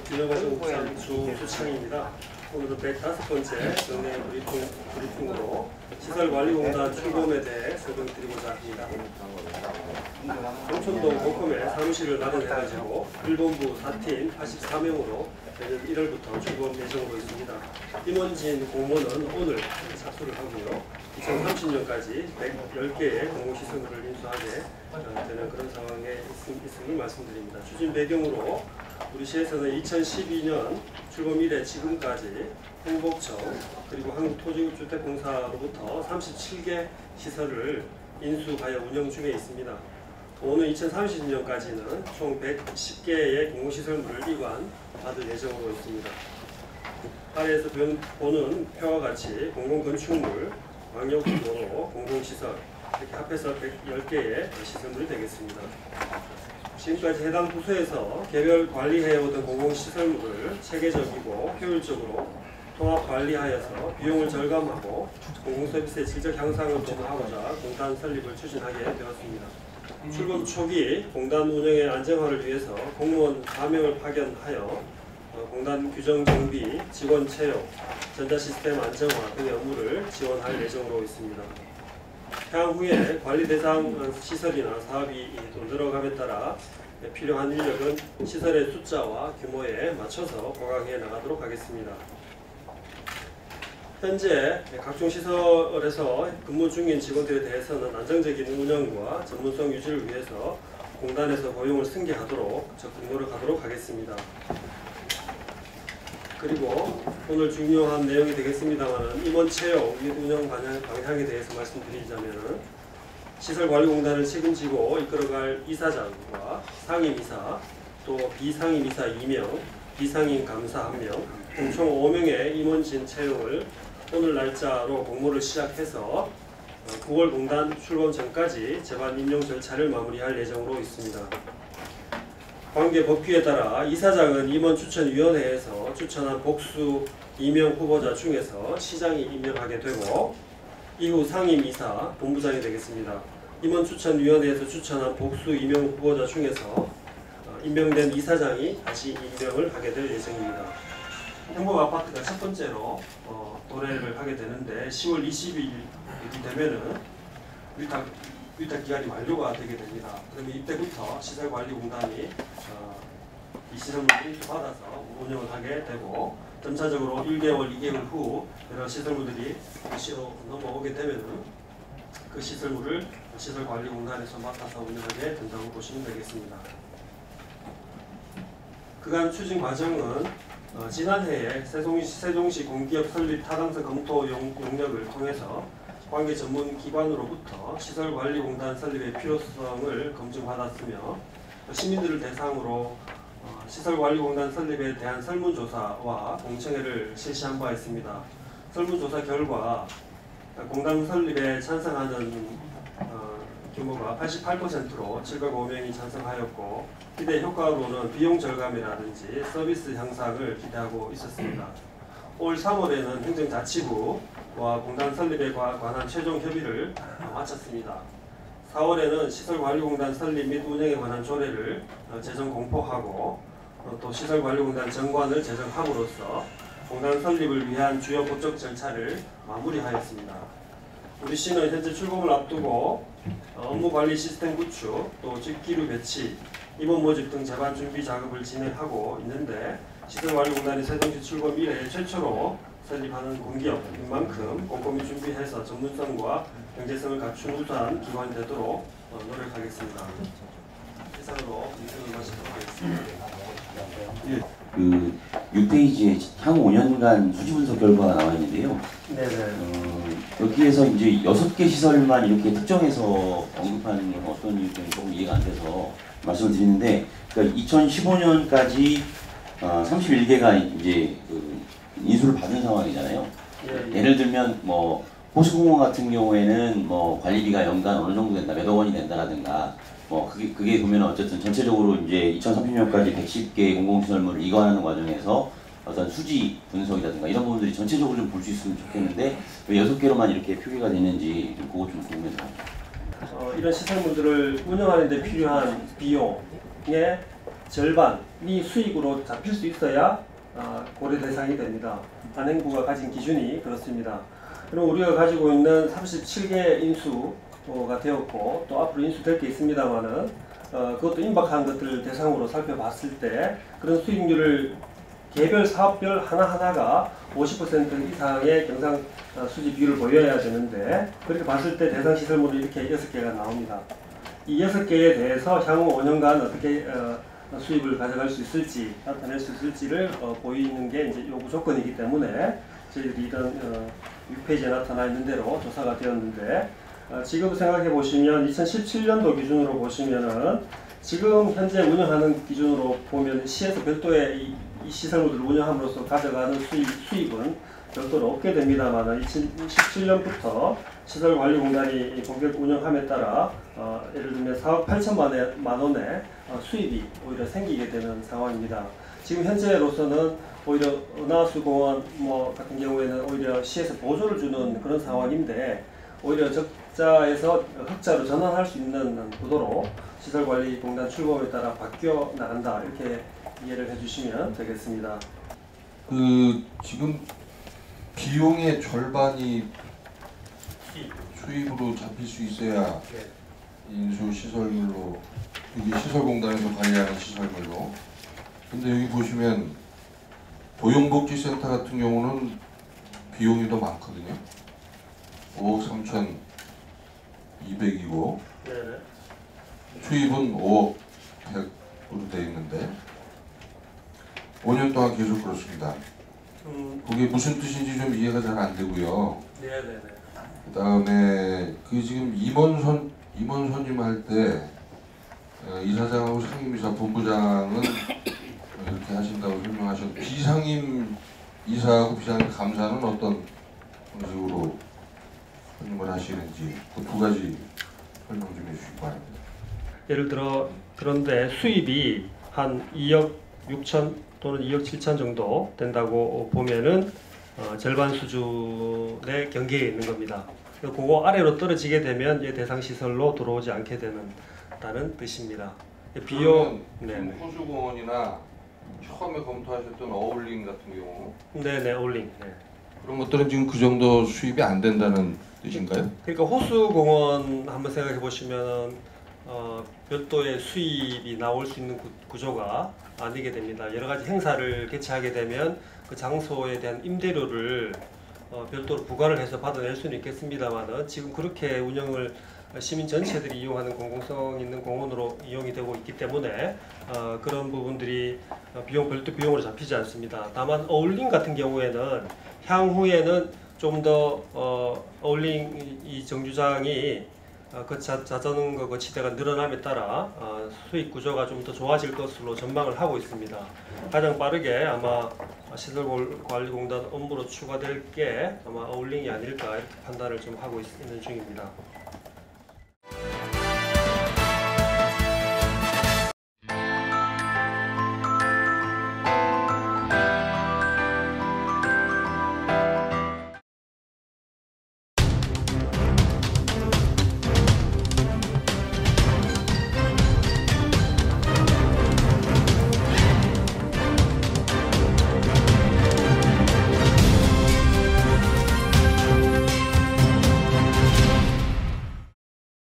균형과정국장 주수창입니다. 오늘은 105번째 정례 브리핑으로 시설관리공단 출범에 대해 설명드리고자 합니다. 동천동 고컴에 사무실을 마련해가지고 1본부 4팀 84명으로 내년 1월부터 출범 예정으로 있습니다. 임원진 공무원은 오늘 착수를 하고요. 2030년까지 110개의 공공시설물을 인수하게 되는 그런 상황에 있음을 말씀드립니다. 추진 배경으로 우리 시에서는 2012년 출범 이래 지금까지 행복청 그리고 한국토지주택공사로부터 37개 시설을 인수하여 운영 중에 있습니다. 오는 2030년까지는 총 110개의 공공시설물을 이관 받을 예정으로 있습니다. 아래에서 보는 표와 같이 공공건축물, 광역도로, 공공시설 이렇게 합해서 110개의 시설물이 되겠습니다. 지금까지 해당 부서에서 개별 관리해오던 공공시설물을 체계적이고 효율적으로 통합 관리하여서 비용을 절감하고 공공서비스의 질적 향상을 도모하고자 공단 설립을 추진하게 되었습니다. 출범 초기 공단 운영의 안정화를 위해서 공무원 4명을 파견하여 공단 규정 정비, 직원 채용, 전자시스템 안정화 등의 업무를 지원할 예정으로 있습니다. 향후에 관리 대상 시설이나 사업이 늘어감에 따라 필요한 인력은 시설의 숫자와 규모에 맞춰서 보강해 나가도록 하겠습니다. 현재 각종 시설에서 근무 중인 직원들에 대해서는 안정적인 운영과 전문성 유지를 위해서 공단에서 고용을 승계하도록 적극 노력하도록 하겠습니다. 그리고 오늘 중요한 내용이 되겠습니다만 임원 채용 및 운영 방향에 대해서 말씀드리자면 시설관리공단을 책임지고 이끌어갈 이사장과 상임이사 또 비상임이사 2명, 비상임 감사 1명 등 총 5명의 임원진 채용을 오늘 날짜로 공모를 시작해서 9월 공단 출범 전까지 제반 임용 절차를 마무리할 예정으로 있습니다. 관계 법규에 따라 이사장은 임원추천위원회에서 추천한 복수 임명 후보자 중에서 시장이 임명하게 되고 이후 상임이사, 본부장이 되겠습니다. 임원추천위원회에서 추천한 복수 임명 후보자 중에서 임명된 이사장이 다시 임명을 하게 될 예정입니다. 행복아파트가 첫 번째로 도래를 하게 되는데 10월 20일이 되면은 위탁 기간이 만료가 되게 됩니다. 그러면 이때부터 시설관리공단이 이 시설물을 받아서 운영을 하게 되고 점차적으로 1개월, 2개월 후 여러 시설물들이 시로 넘어오게 되면은 그 시설물을 시설관리공단에서 맡아서 운영하게 된다고 보시면 되겠습니다. 그간 추진 과정은 지난해에 세종시 공기업 설립 타당성 검토 용역을 통해서 관계 전문 기관으로부터 시설관리공단 설립의 필요성을 검증받았으며 시민들을 대상으로 시설관리공단 설립에 대한 설문조사와 공청회를 실시한 바 있습니다. 설문조사 결과 공단 설립에 찬성하는 규모가 88%로 705명이 찬성하였고 기대 효과로는 비용 절감이라든지 서비스 향상을 기대하고 있었습니다. 올 3월에는 행정자치부와 공단 설립에 관한 최종 협의를 마쳤습니다. 4월에는 시설관리공단 설립 및 운영에 관한 조례를 제정 공포하고 또 시설관리공단 정관을 제정함으로써 공단 설립을 위한 주요 법적 절차를 마무리하였습니다. 우리 시는 현재 출범을 앞두고 업무관리 시스템 구축, 또 직기류 배치, 임원 모집 등 제반 준비 작업을 진행하고 있는데 시설관리공단이 세종시 출범 이래 최초로 설립하는 공기업인 만큼 꼼꼼히 준비해서 전문성과 경제성을 갖춘 우수한 기관이 되도록 노력하겠습니다. 이상으로 인터뷰를 마치도록 하겠습니다. 그 6페이지에 향후 5년간 수지 분석 결과가 나와 있는데요. 여기에서 이제 6개 시설만 이렇게 특정해서 언급하는 건 어떤 이유인지 조금 이해가 안 돼서 말씀을 드리는데, 그러니까 2015년까지 31개가 이제 그 인수를 받은 상황이잖아요. 예를 들면 뭐 호수공원 같은 경우에는 뭐 관리비가 연간 어느 정도 된다, 몇억 원이 된다라든가, 뭐 그게 보면 어쨌든 전체적으로 이제 2030년까지 110개의 공공시설물을 이관하는 과정에서 어떤 수지 분석이라든가 이런 부분들이 전체적으로 좀 볼 수 있으면 좋겠는데 왜 6개로만 이렇게 표기가 되는지 좀 그거 좀 궁금해서. 이런 시설물들을 운영하는 데 필요한 비용의 절반이 수익으로 잡힐 수 있어야 고려 대상이 됩니다. 관행부가 가진 기준이 그렇습니다. 그럼 우리가 가지고 있는 37개 인수가 되었고 또 앞으로 인수될 게 있습니다만은 그것도 임박한 것들을 대상으로 살펴봤을 때 그런 수익률을 개별 사업별 하나하나가 50% 이상의 경상 수지 비율을 보여야 되는데 그렇게 봤을 때 대상 시설물이 이렇게 6개가 나옵니다. 이 6개에 대해서 향후 5년간 어떻게 수입을 가져갈 수 있을지 나타낼 수 있을지를 보이는 게 이제 요구 조건이기 때문에 저희들이 이런 6페이지에 나타나 있는 대로 조사가 되었는데 지금 생각해 보시면 2017년도 기준으로 보시면은 지금 현재 운영하는 기준으로 보면 시에서 별도의 이 시설물들을 운영함으로써 가져가는 수입은 별도로 없게 됩니다만 2017년부터 시설관리공단이 본격 운영함에 따라 예를 들면 4억 8천만 원의 수입이 오히려 생기게 되는 상황입니다. 지금 현재로서는 오히려 은하수공원 같은 경우에는 오히려 시에서 보조를 주는 그런 상황인데 오히려 적자에서 흑자로 전환할 수 있는 구도로 시설관리공단 출범에 따라 바뀌어 나간다 이렇게 이해를 해주시면 되겠습니다. 지금 비용의 절반이 수입으로 잡힐 수 있어야 인수 시설물로 여기 시설공단에서 관리하는 시설물로. 근데 여기 보시면 보용복지센터 같은 경우는 비용이 더 많거든요. 5억 3,200이고 수입은 5억 100으로 되어 있는데 5년 동안 계속 그렇습니다. 그게 무슨 뜻인지 좀 이해가 잘 안 되고요. 네네네. 그다음에 지금 임원선임 할 때 이사장하고 상임이사, 본부장은 이렇게 하신다고 설명하셨는데 비상임 이사하고 비상임 감사는 어떤 식으로 선임을 하시는지 그 두 가지 설명 좀 해주시기 바랍니다. 예를 들어 그런데 수입이 한 2억 6천 또는 2억 7천 정도 된다고 보면은 절반 수준의 경계에 있는 겁니다. 그거 아래로 떨어지게 되면 이 대상 시설로 들어오지 않게 되는다는 뜻입니다. 비용 지금 호수공원이나 처음에 검토하셨던 어울링 같은 경우 네네 어울링 그런 것들은 지금 그 정도 수입이 안 된다는 뜻인가요? 그러니까 호수공원 한번 생각해 보시면 별도의 수입이 나올 수 있는 구조가 아니게 됩니다. 여러 가지 행사를 개최하게 되면 그 장소에 대한 임대료를 별도로 부과를 해서 받아낼 수는 있겠습니다만 지금 그렇게 운영을 시민 전체들이 이용하는 공공성 있는 공원으로 이용이 되고 있기 때문에 그런 부분들이 별도 비용으로 잡히지 않습니다. 다만 어울링 같은 경우에는 향후에는 좀 더 어울링 이 정류장이 그 자전거 거치대가 늘어남에 따라 수익 구조가 좀 더 좋아질 것으로 전망을 하고 있습니다. 가장 빠르게 아마 시설관리공단 업무로 추가될 게 아마 어울링이 아닐까 이렇게 판단을 좀 하고 있는 중입니다.